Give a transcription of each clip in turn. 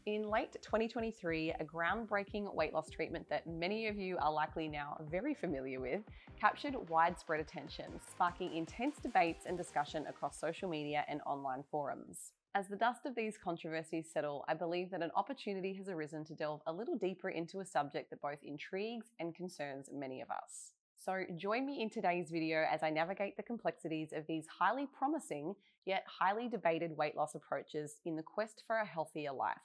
In late 2023, a groundbreaking weight loss treatment that many of you are likely now very familiar with captured widespread attention, sparking intense debates and discussion across social media and online forums. As the dust of these controversies settle, I believe that an opportunity has arisen to delve a little deeper into a subject that both intrigues and concerns many of us. So join me in today's video as I navigate the complexities of these highly promising yet highly debated weight loss approaches in the quest for a healthier life.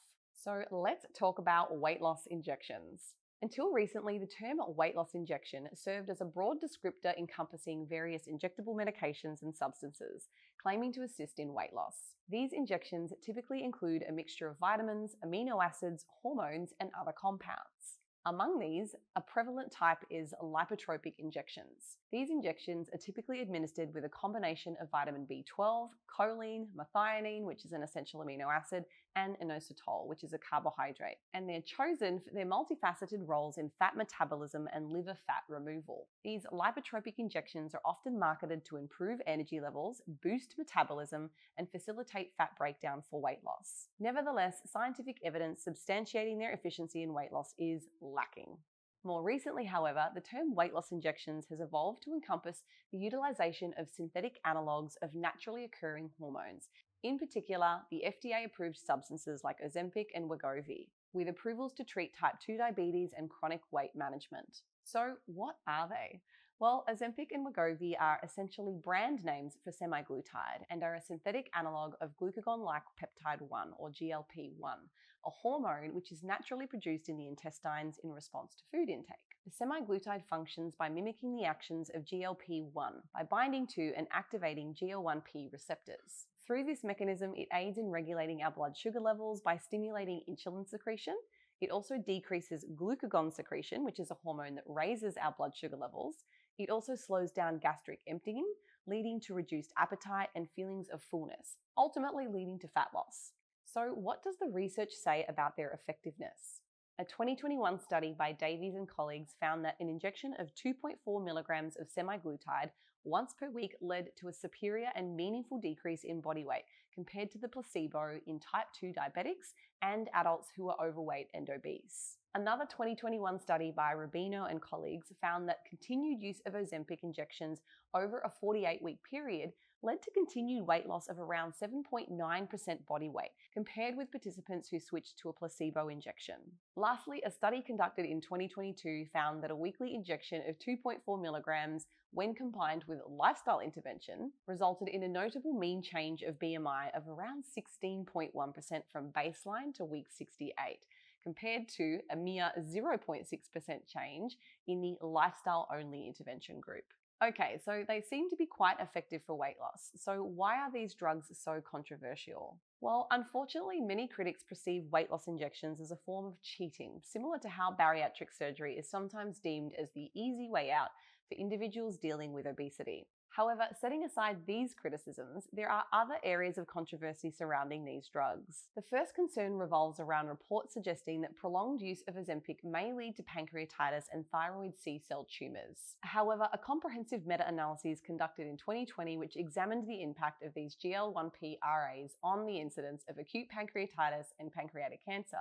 So let's talk about weight loss injections. Until recently, the term weight loss injection served as a broad descriptor encompassing various injectable medications and substances, claiming to assist in weight loss. These injections typically include a mixture of vitamins, amino acids, hormones, and other compounds. Among these, a prevalent type is lipotropic injections. These injections are typically administered with a combination of vitamin B12, choline, methionine, which is an essential amino acid, and inositol, which is a carbohydrate. And they're chosen for their multifaceted roles in fat metabolism and liver fat removal. These lipotropic injections are often marketed to improve energy levels, boost metabolism, and facilitate fat breakdown for weight loss. Nevertheless, scientific evidence substantiating their efficiency in weight loss is lacking. More recently, however, the term weight loss injections has evolved to encompass the utilization of synthetic analogues of naturally occurring hormones, in particular the FDA-approved substances like Ozempic and Wegovy, with approvals to treat type 2 diabetes and chronic weight management. So what are they? Well, Ozempic and Wegovy are essentially brand names for semaglutide and are a synthetic analog of glucagon-like peptide 1 or GLP-1, a hormone which is naturally produced in the intestines in response to food intake. The semaglutide functions by mimicking the actions of GLP-1 by binding to and activating GL1P receptors. Through this mechanism, it aids in regulating our blood sugar levels by stimulating insulin secretion. It also decreases glucagon secretion, which is a hormone that raises our blood sugar levels. It also slows down gastric emptying, leading to reduced appetite and feelings of fullness, ultimately leading to fat loss. So what does the research say about their effectiveness? A 2021 study by Davies and colleagues found that an injection of 2.4 milligrams of semaglutide once per week led to a superior and meaningful decrease in body weight compared to the placebo in type 2 diabetics and adults who are overweight and obese. Another 2021 study by Rubino and colleagues found that continued use of Ozempic injections over a 48-week period led to continued weight loss of around 7.9% body weight, compared with participants who switched to a placebo injection. Lastly, a study conducted in 2022 found that a weekly injection of 2.4 milligrams, when combined with lifestyle intervention, resulted in a notable mean change of BMI of around 16.1% from baseline to week 68, compared to a mere 0.6% change in the lifestyle-only intervention group. Okay, so they seem to be quite effective for weight loss. So why are these drugs so controversial? Well, unfortunately, many critics perceive weight loss injections as a form of cheating, similar to how bariatric surgery is sometimes deemed as the easy way out for individuals dealing with obesity. However, setting aside these criticisms, there are other areas of controversy surrounding these drugs. The first concern revolves around reports suggesting that prolonged use of Ozempic may lead to pancreatitis and thyroid C-cell tumors. However, a comprehensive meta-analysis conducted in 2020 which examined the impact of these GL1P RAs on the incidence of acute pancreatitis and pancreatic cancer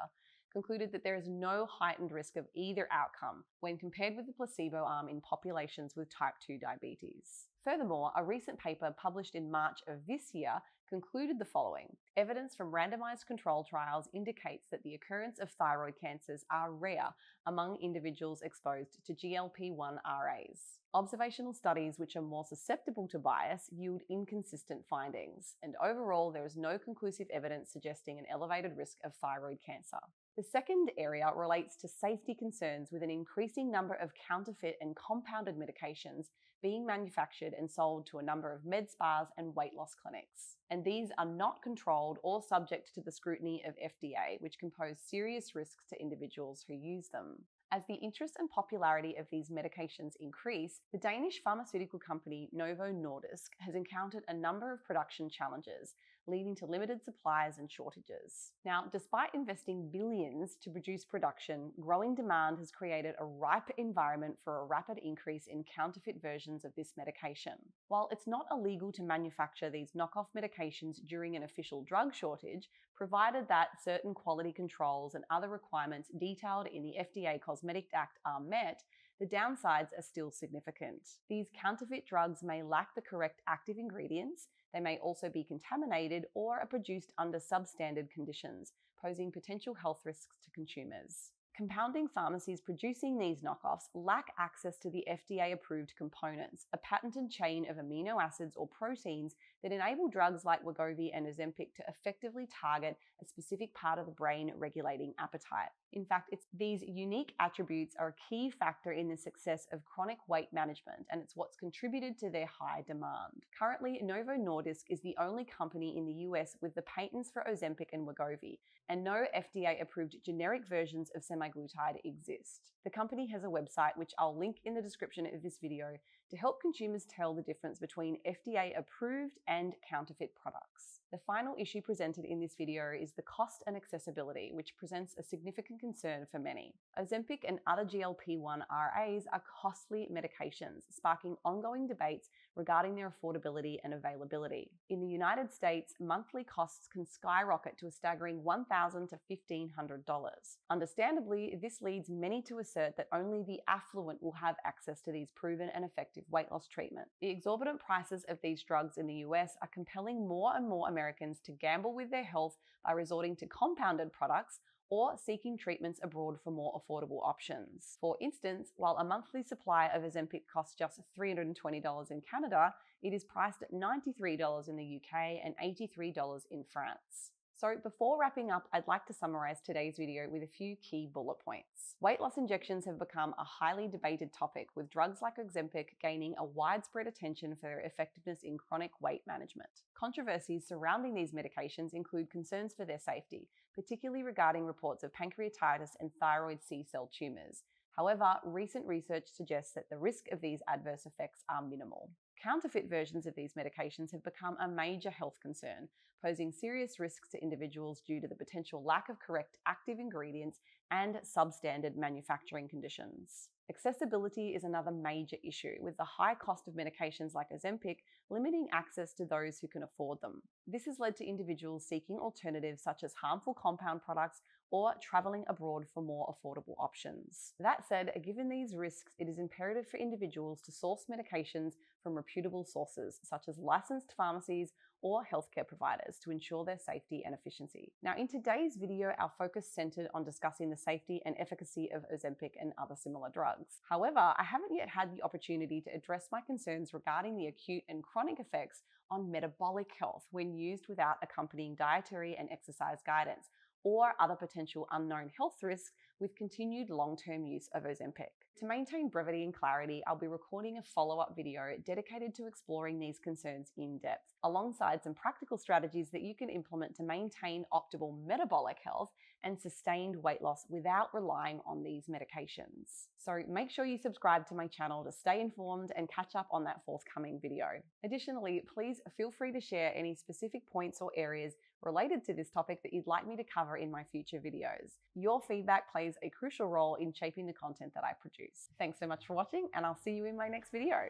concluded that there is no heightened risk of either outcome when compared with the placebo arm in populations with type 2 diabetes. Furthermore, a recent paper published in March of this year concluded the following. Evidence from randomized control trials indicates that the occurrence of thyroid cancers are rare among individuals exposed to GLP-1 RAs. Observational studies which are more susceptible to bias yield inconsistent findings, and overall there is no conclusive evidence suggesting an elevated risk of thyroid cancer. The second area relates to safety concerns with an increasing number of counterfeit and compounded medications being manufactured and sold to a number of med spas and weight loss clinics. And these are not controlled or subject to the scrutiny of FDA, which can pose serious risks to individuals who use them. As the interest and popularity of these medications increase, the Danish pharmaceutical company Novo Nordisk has encountered a number of production challenges, leading to limited supplies and shortages. Now, despite investing billions to reduce production, growing demand has created a ripe environment for a rapid increase in counterfeit versions of this medication. While it's not illegal to manufacture these knockoff medications during an official drug shortage, provided that certain quality controls and other requirements detailed in the FDA Cosmetic Act are met, the downsides are still significant. These counterfeit drugs may lack the correct active ingredients, they may also be contaminated or are produced under substandard conditions, posing potential health risks to consumers. Compounding pharmacies producing these knockoffs lack access to the FDA-approved components, a patented chain of amino acids or proteins that enable drugs like Wegovy and Ozempic to effectively target a specific part of the brain regulating appetite. In fact, these unique attributes are a key factor in the success of chronic weight management, and it's what's contributed to their high demand. Currently, Novo Nordisk is the only company in the US with the patents for Ozempic and Wegovy, and no FDA-approved generic versions of semaglutide exist. The company has a website, which I'll link in the description of this video, to help consumers tell the difference between FDA-approved and counterfeit products. The final issue presented in this video is the cost and accessibility, which presents a significant concern for many. Ozempic and other GLP-1 RAs are costly medications, sparking ongoing debates regarding their affordability and availability. In the United States, monthly costs can skyrocket to a staggering $1,000 to $1,500. Understandably, this leads many to assert that only the affluent will have access to these proven and effective weight loss treatment. The exorbitant prices of these drugs in the US are compelling more and more Americans to gamble with their health by resorting to compounded products or seeking treatments abroad for more affordable options. For instance, while a monthly supply of Ozempic costs just $320 in Canada, it is priced at $93 in the UK and $83 in France. So before wrapping up, I'd like to summarize today's video with a few key bullet points. Weight loss injections have become a highly debated topic, with drugs like Ozempic gaining a widespread attention for their effectiveness in chronic weight management. Controversies surrounding these medications include concerns for their safety, particularly regarding reports of pancreatitis and thyroid C-cell tumors. However, recent research suggests that the risk of these adverse effects are minimal. Counterfeit versions of these medications have become a major health concern, posing serious risks to individuals due to the potential lack of correct active ingredients and substandard manufacturing conditions. Accessibility is another major issue, with the high cost of medications like Ozempic limiting access to those who can afford them. This has led to individuals seeking alternatives such as harmful compound products or traveling abroad for more affordable options. That said, given these risks, it is imperative for individuals to source medications from reputable sources, such as licensed pharmacies or healthcare providers, to ensure their safety and efficiency. Now, in today's video, our focus centered on discussing the safety and efficacy of Ozempic and other similar drugs. However, I haven't yet had the opportunity to address my concerns regarding the acute and chronic effects on metabolic health when used without accompanying dietary and exercise guidance, or other potential unknown health risks with continued long-term use of Ozempic. To maintain brevity and clarity, I'll be recording a follow-up video dedicated to exploring these concerns in depth, alongside some practical strategies that you can implement to maintain optimal metabolic health and sustained weight loss without relying on these medications. So make sure you subscribe to my channel to stay informed and catch up on that forthcoming video. Additionally, please feel free to share any specific points or areas related to this topic that you'd like me to cover in my future videos. Your feedback plays a crucial role in shaping the content that I produce. Thanks so much for watching, and I'll see you in my next video.